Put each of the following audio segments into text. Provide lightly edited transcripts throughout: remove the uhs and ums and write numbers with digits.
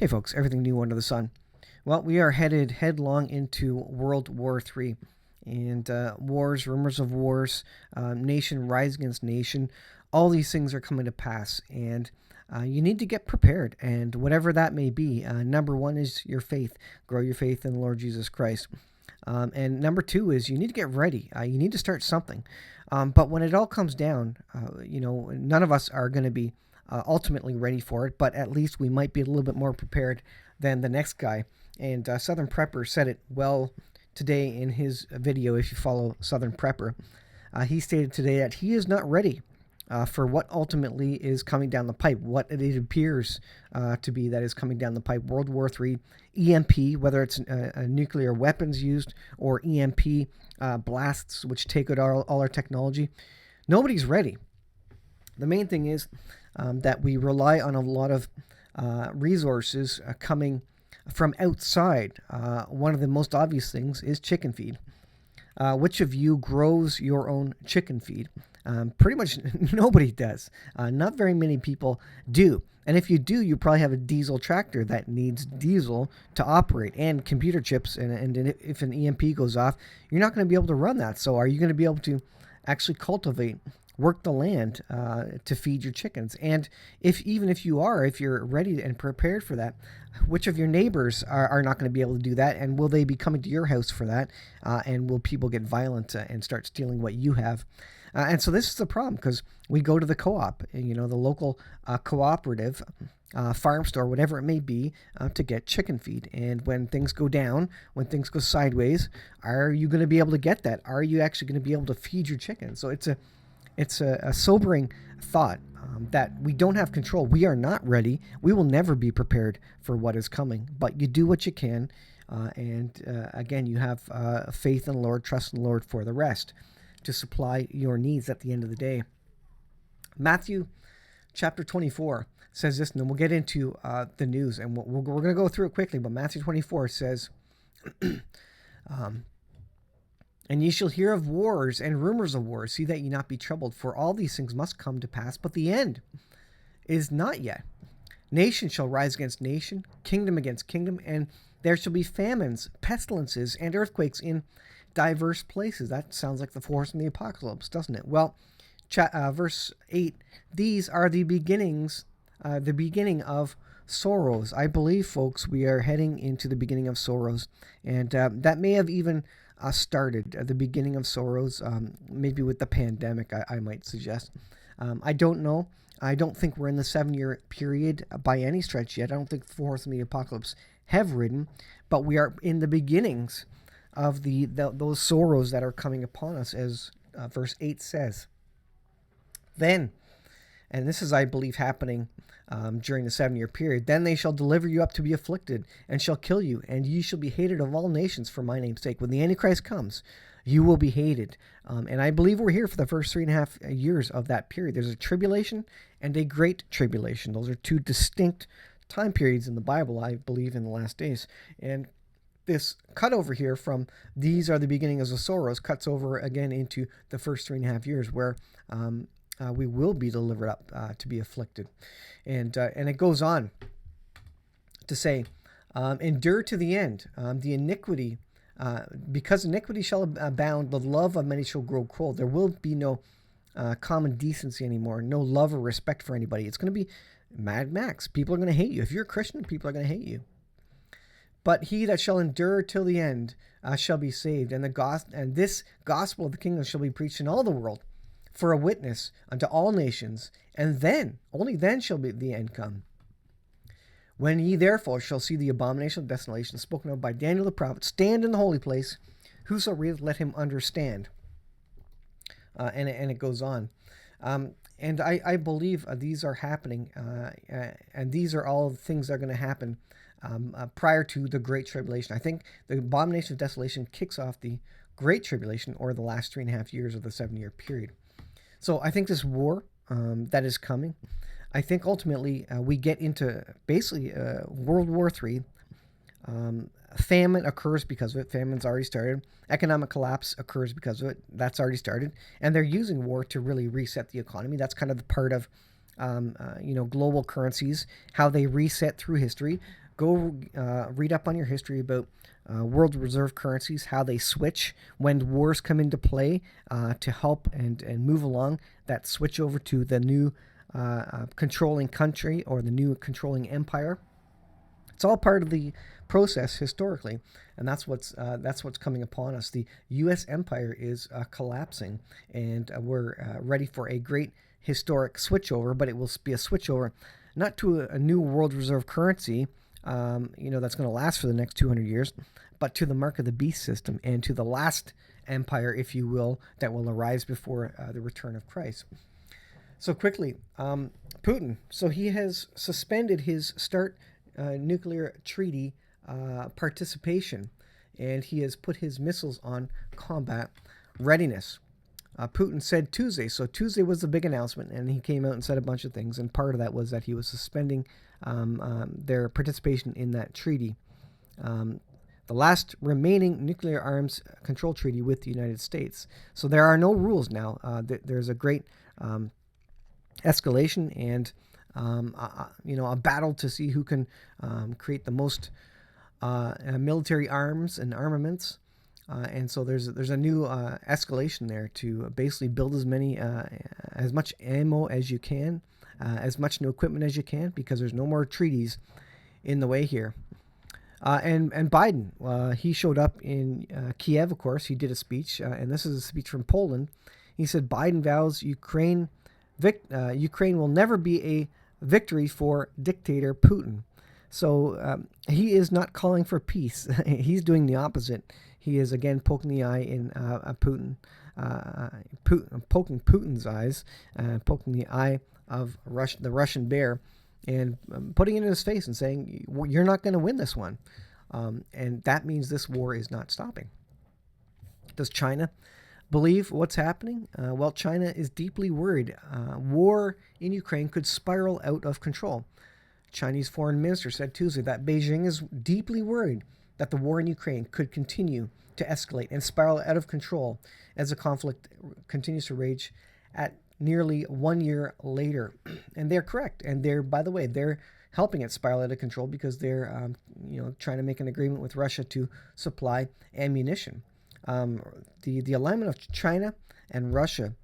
Hey folks, everything new under the sun. Well, we are headed headlong into World War III. And wars, rumors of wars, nation rise against nation, all these things are coming to pass. And you need to get prepared. And whatever that may be, number one is your faith. Grow your faith in the Lord Jesus Christ. And number two is you need to get ready. You need to start something. But when it all comes down, none of us are going to be ultimately ready for it, but at least we might be a little bit more prepared than the next guy. And Southern Prepper said it well today in his video. If you follow Southern Prepper, he stated today that he is not ready for what ultimately is coming down the pipe, what it appears to be that is coming down the pipe. World War III, EMP, whether it's nuclear weapons used or EMP blasts, which take out all our technology. Nobody's ready. The main thing is that we rely on a lot of resources coming from outside. One of the most obvious things is chicken feed. Which of you grows your own chicken feed? Pretty much nobody does. Not very many people do. And if you do, you probably have a diesel tractor that needs diesel to operate and computer chips. And if an EMP goes off, you're not going to be able to run that. So are you going to be able to actually cultivate, work the land to feed your chickens? And if you're ready and prepared for that, which of your neighbors are not going to be able to do that? And will they be coming to your house for that? And will people get violent and start stealing what you have? And so this is the problem, because we go to the co-op, the local cooperative, farm store, whatever it may be, to get chicken feed. And when things go down, when things go sideways, are you going to be able to get that? Are you actually going to be able to feed your chickens? So it's a sobering thought that we don't have control. We are not ready. We will never be prepared for what is coming. But you do what you can. Again, you have faith in the Lord, trust in the Lord for the rest to supply your needs at the end of the day. Matthew chapter 24 says this, and then we'll get into the news. And we're going to go through it quickly. But Matthew 24 says, and ye shall hear of wars and rumors of wars. See that ye not be troubled, for all these things must come to pass, but the end is not yet. Nation shall rise against nation, kingdom against kingdom, and there shall be famines, pestilences, and earthquakes in diverse places. That sounds like the force in the apocalypse, doesn't it? Well, verse 8, these are the beginning of sorrows. I believe, folks, we are heading into the beginning of sorrows, and that may have even started the beginning of sorrows, maybe with the pandemic, I might suggest. I don't know. I don't think we're in the 7-year period by any stretch yet. I don't think the force in the apocalypse have ridden, but we are in the beginnings of those sorrows that are coming upon us, as verse 8 says. Then, and this is, I believe, happening during the 7-year period, then they shall deliver you up to be afflicted, and shall kill you, and ye shall be hated of all nations for my name's sake. When the Antichrist comes, you will be hated. And I believe we're here for the first 3.5 years of that period. There's a tribulation and a great tribulation. Those are two distinct time periods in the Bible, I believe, in the last days. And this cut over here from these are the beginnings of sorrows cuts over again into the first 3.5 years, where we will be delivered up to be afflicted. And it goes on to say, endure to the end. The iniquity, because iniquity shall abound, the love of many shall grow cold. There will be no common decency anymore, no love or respect for anybody. It's going to be Mad Max. People are going to hate you. If you're a Christian, people are going to hate you. But he that shall endure till the end shall be saved. And this gospel of the kingdom shall be preached in all the world for a witness unto all nations. And then, only then shall be the end come. When ye therefore shall see the abomination of desolation spoken of by Daniel the prophet stand in the holy place, whoso readeth, let him understand. And it goes on. And I believe these are happening. And these are all the things that are going to happen prior to the Great Tribulation. I think the abomination of desolation kicks off the Great Tribulation, or the last 3.5 years of the 7-year period. So I think this war that is coming, I think ultimately we get into basically World War III. Famine occurs because of it. Famine's already started. Economic collapse occurs because of it. That's already started. And they're using war to really reset the economy. That's kind of the part of global currencies, how they reset through history. Go read up on your history about world reserve currencies, how they switch when wars come into play to help and move along that switch over to the new controlling country or the new controlling empire. It's all part of the process historically, and that's what's coming upon us. The U.S. empire is collapsing, and we're ready for a great historic switchover. But it will be a switchover not to a new world reserve currency, that's going to last for the next 200 years, but to the mark of the beast system and to the last empire, if you will, that will arise before the return of Christ. So quickly, Putin. So he has suspended his START nuclear treaty participation, and he has put his missiles on combat readiness. Putin said Tuesday. So Tuesday was the big announcement, and he came out and said a bunch of things, and part of that was that he was suspending their participation in that treaty, the last remaining nuclear arms control treaty with the United States. So there are no rules now. There's a great escalation and a battle to see who can create the most military arms and armaments. And so there's a new escalation there to basically build as much ammo as you can, as much new equipment as you can, because there's no more treaties in the way here. And Biden, he showed up in Kiev, of course. He did a speech, and this is a speech from Poland. He said Biden vows Ukraine will never be a victory for dictator Putin. So he is not calling for peace. He's doing the opposite. He is again poking the eye in Putin, poking Putin's eyes, poking the eye of the Russian bear, and putting it in his face and saying, "You're not going to win this one," and that means this war is not stopping. Does China believe what's happening? Well, China is deeply worried. War in Ukraine could spiral out of control. Chinese foreign minister said Tuesday that Beijing is deeply worried that the war in Ukraine could continue to escalate and spiral out of control as the conflict continues to rage at nearly 1 year later. And they're correct. And by the way, they're helping it spiral out of control because they're, trying to make an agreement with Russia to supply ammunition. The alignment of China and Russia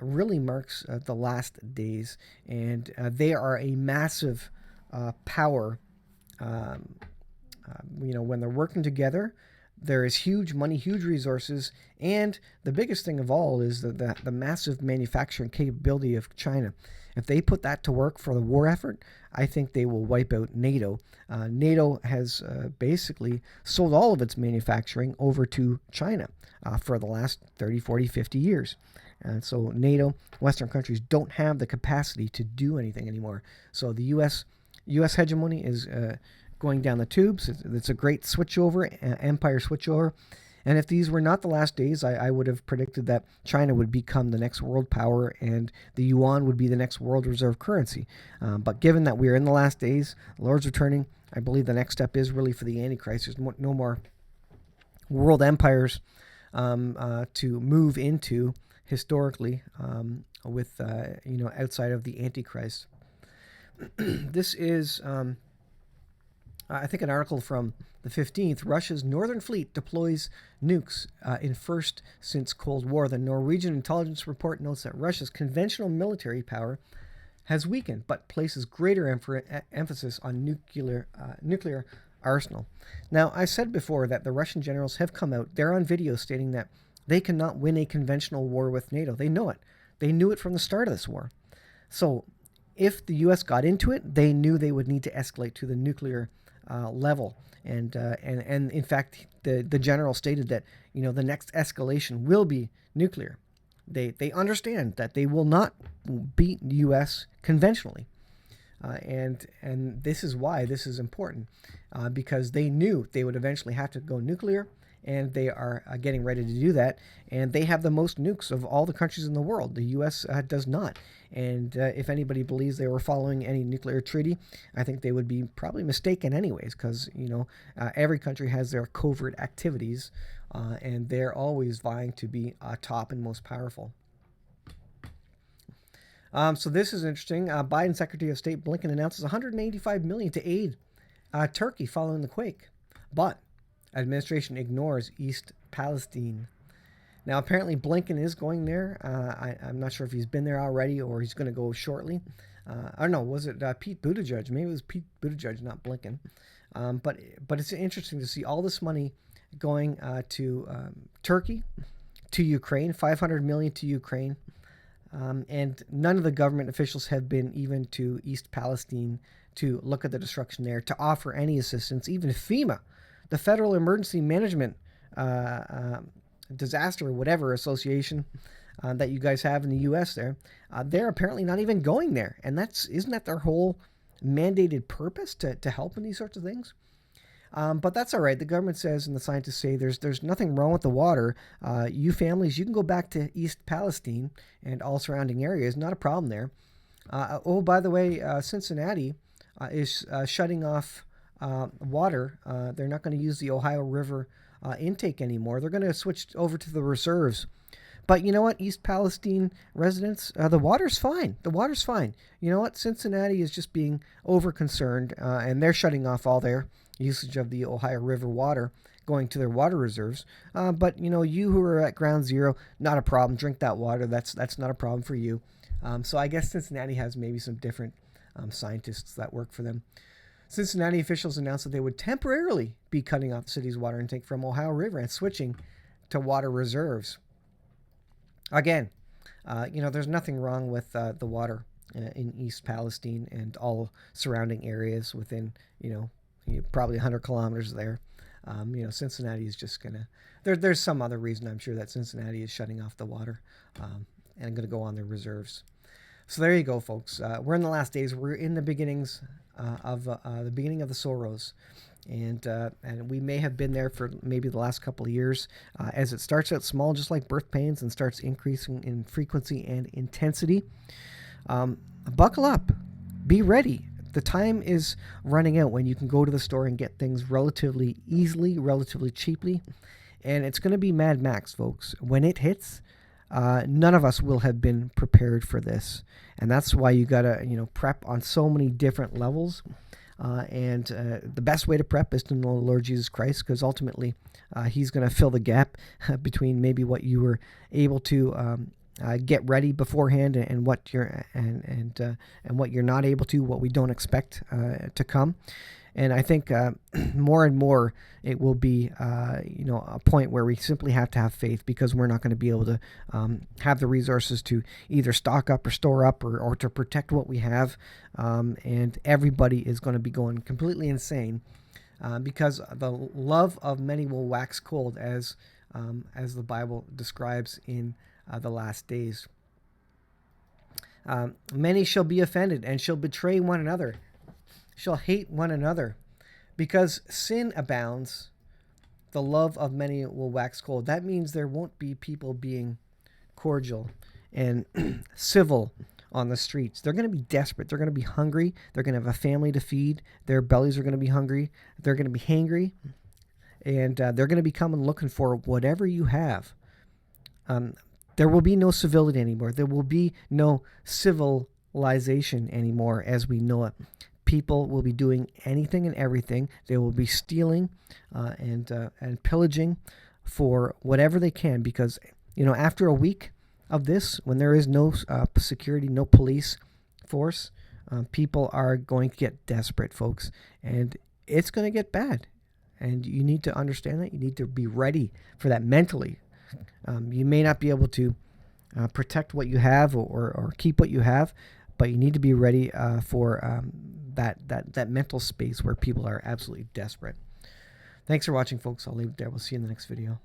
really marks the last days, and they are a massive power. When they're working together, there is huge money, huge resources, and the biggest thing of all is the massive manufacturing capability of China. If they put that to work for the war effort, I think they will wipe out NATO. NATO has basically sold all of its manufacturing over to China for the last 30, 40, 50 years. And so NATO, Western countries don't have the capacity to do anything anymore. So the U.S. hegemony is going down the tubes. It's a great switchover, empire switchover. And if these were not the last days, I would have predicted that China would become the next world power and the yuan would be the next world reserve currency. But given that we are in the last days, the Lord's returning, I believe the next step is really for the Antichrist. There's no more world empires to move into historically with, outside of the Antichrist. This is, I think, an article from the 15th. Russia's Northern Fleet deploys nukes in first since Cold War. The Norwegian intelligence report notes that Russia's conventional military power has weakened, but places greater emphasis on nuclear arsenal. Now, I said before that the Russian generals have come out. They're on video stating that they cannot win a conventional war with NATO. They know it. They knew it from the start of this war. So if the U.S. got into it, they knew they would need to escalate to the nuclear level. And in fact, the general stated that the next escalation will be nuclear. They understand that they will not beat the U.S. conventionally, and this is why this is important, because they knew they would eventually have to go nuclear, and they are getting ready to do that. And they have the most nukes of all the countries in the world. The U.S. Does not. And if anybody believes they were following any nuclear treaty, I think they would be probably mistaken anyways, because, every country has their covert activities, and they're always vying to be top and most powerful. So this is interesting. Biden Secretary of State Blinken announces $185 million to aid Turkey following the quake, but administration ignores East Palestine. Now, apparently, Blinken is going there. I'm not sure if he's been there already or he's going to go shortly. I don't know. Was it Pete Buttigieg? Maybe it was Pete Buttigieg, not Blinken. But it's interesting to see all this money going to Turkey, to Ukraine, 500 million to Ukraine, and none of the government officials have been even to East Palestine to look at the destruction there, to offer any assistance. Even FEMA, the Federal Emergency Management Disaster or whatever association that you guys have in the U.S. there, they're apparently not even going there. And isn't that their whole mandated purpose, to help in these sorts of things? But that's all right. The government says and the scientists say there's nothing wrong with the water. You families, you can go back to East Palestine and all surrounding areas. Not a problem there. Oh, by the way, Cincinnati is shutting off water. They're not going to use the Ohio River intake anymore. They're going to switch over to the reserves. But you know what, East Palestine residents, the water's fine. The water's fine. You know what, Cincinnati is just being over concerned, and they're shutting off all their usage of the Ohio River water going to their water reserves. But you know, you who are at ground zero, not a problem. Drink that water. That's not a problem for you. So I guess Cincinnati has maybe some different scientists that work for them. Cincinnati officials announced that they would temporarily be cutting off the city's water intake from Ohio River and switching to water reserves. Again, you know, there's nothing wrong with the water in East Palestine and all surrounding areas within, probably 100 kilometers there. Cincinnati is just going to... There's some other reason, I'm sure, that Cincinnati is shutting off the water and going to go on their reserves. So there you go, folks. We're in the last days. We're in the beginnings of the beginning of the sorrows. And we may have been there for maybe the last couple of years as it starts out small, just like birth pains, and starts increasing in frequency and intensity. Buckle up. Be ready. The time is running out when you can go to the store and get things relatively easily, relatively cheaply. And it's going to be Mad Max, folks. When it hits, none of us will have been prepared for this. And that's why you got to, prep on so many different levels. And the best way to prep is to know the Lord Jesus Christ, because ultimately he's going to fill the gap between maybe what you were able to get ready beforehand and what you're and what you're not able to, what we don't expect to come. And I think more and more it will be, a point where we simply have to have faith, because we're not going to be able to have the resources to either stock up or store up or to protect what we have. And everybody is going to be going completely insane because the love of many will wax cold, as the Bible describes in the last days. Many shall be offended and shall betray one another, shall hate one another. Because sin abounds, the love of many will wax cold. That means there won't be people being cordial and civil on the streets. They're going to be desperate. They're going to be hungry. They're going to have a family to feed. Their bellies are going to be hungry. They're going to be hangry. And they're going to be coming looking for whatever you have. There will be no civility anymore. There will be no civilization anymore as we know it. People will be doing anything and everything. They will be stealing and pillaging for whatever they can, because after a week of this, when there is no security, no police force, people are going to get desperate, folks, and it's going to get bad. And you need to understand that. You need to be ready for that mentally. You may not be able to protect what you have or keep what you have, but you need to be ready for that mental space where people are absolutely desperate. Thanks for watching, folks. I'll leave it there. We'll see you in the next video.